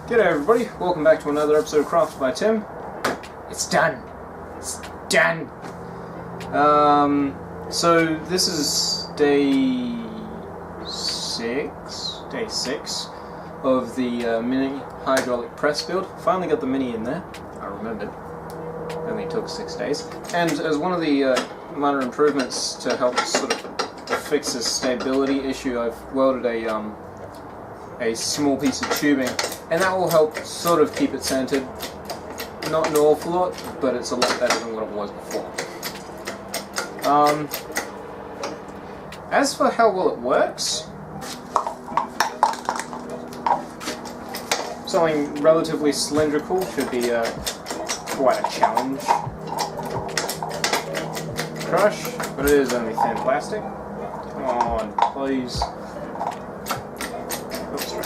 G'day everybody, welcome back to another episode of Crafted by Tim. It's done. It's done. So this is day 6 of the mini hydraulic press build. Finally got the mini in there. I remembered. Only took 6 days. And as one of the minor improvements to help sort of fix this stability issue, I've welded a small piece of tubing, and that will help sort of keep it centered. Not an awful lot, but it's a lot better than what it was before. As for how well it works, something relatively cylindrical should be quite a challenge. Crush, but it is only thin plastic. Come on, please. Oops, sorry.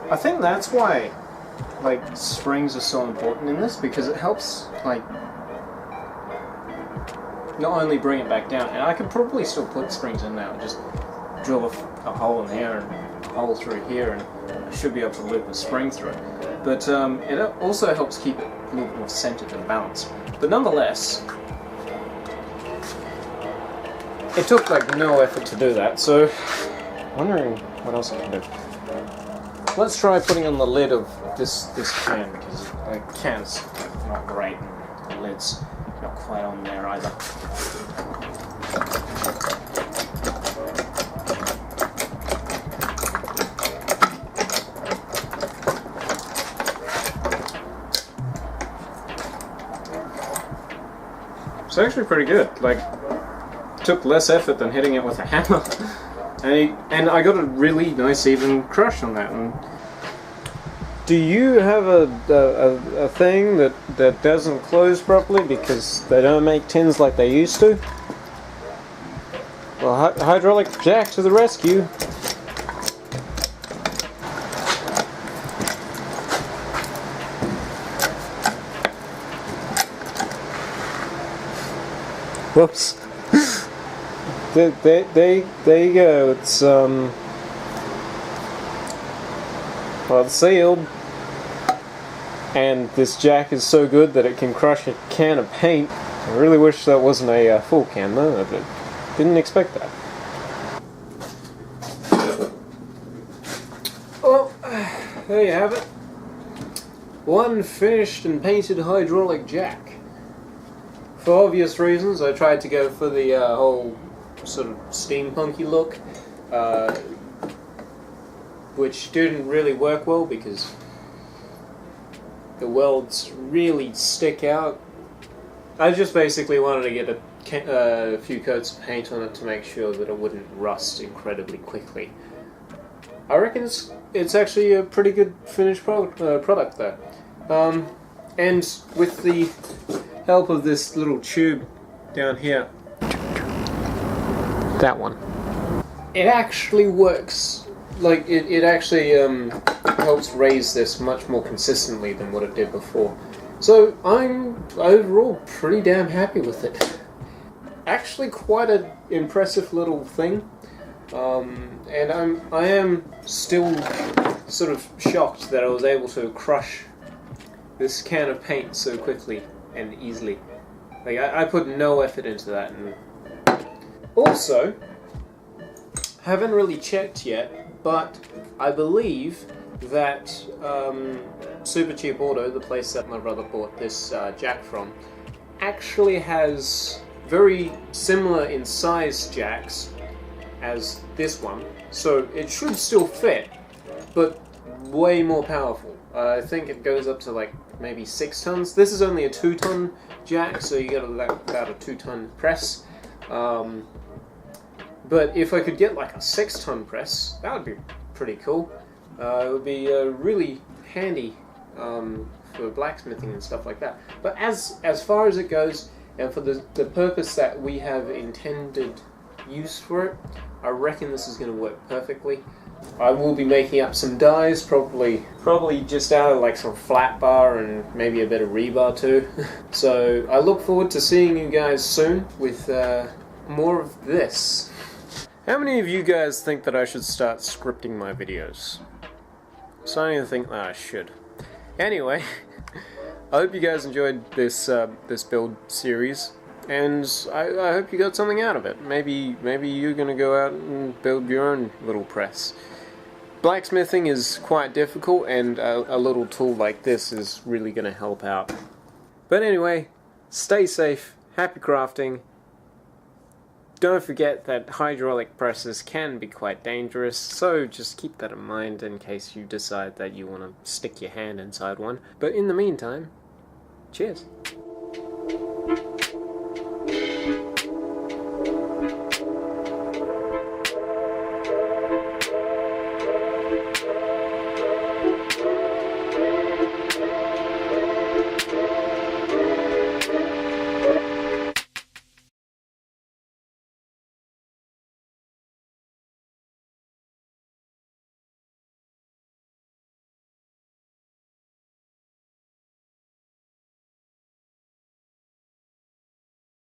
I think that's why, like, springs are so important in this, because it helps, like, not only bring it back down, and I could probably still put springs in now, just drill a hole in here and a hole through here, and I should be able to loop a spring through it. But it also helps keep it a little more centered and balanced. But nonetheless, it took like no effort to do that, so wondering what else I can do. Let's try putting on the lid of this can, because the can's not great and the lid's not quite on there either. It's actually pretty good. Like, took less effort than hitting it with a hammer. And I got a really nice even crush on that. And do you have a thing that doesn't close properly because they don't make tins like they used to? Well, hydraulic jack to the rescue. Whoops. There you go. It's well, it's sealed, and this jack is so good that it can crush a can of paint. I really wish that wasn't a full can though. I didn't expect that. Well, there you have it. One finished and painted hydraulic jack. For obvious reasons, I tried to go for the whole sort of steampunky look, which didn't really work well because the welds really stick out. I just basically wanted to get a few coats of paint on it to make sure that it wouldn't rust incredibly quickly. I reckon it's actually a pretty good finished product though. And with the help of this little tube down here, that one, it actually works. Like, it actually helps raise this much more consistently than what it did before. So I'm overall pretty damn happy with it. Actually quite an impressive little thing. And I am still sort of shocked that I was able to crush this can of paint so quickly and easily. Like, I put no effort into that. And also, haven't really checked yet, but I believe that Super Cheap Auto, the place that my brother bought this jack from, actually has very similar in size jacks as this one, so it should still fit, but way more powerful. I think it goes up to like maybe 6 tons. This is only a 2-ton jack, so you get about a 2-ton press. But if I could get like a 6-ton press, that would be pretty cool. It would be really handy for blacksmithing and stuff like that. But as far as it goes, and for the purpose that we have intended use for it, I reckon this is going to work perfectly. I will be making up some dies, probably just out of like some flat bar and maybe a bit of rebar too. So I look forward to seeing you guys soon with more of this. How many of you guys think that I should start scripting my videos? Starting to think that I should. Anyway, I hope you guys enjoyed this this build series. And I hope you got something out of it. Maybe you're gonna go out and build your own little press. Blacksmithing is quite difficult, and a little tool like this is really gonna help out. But anyway, stay safe, happy crafting. Don't forget that hydraulic presses can be quite dangerous, so just keep that in mind in case you decide that you want to stick your hand inside one. But in the meantime, cheers.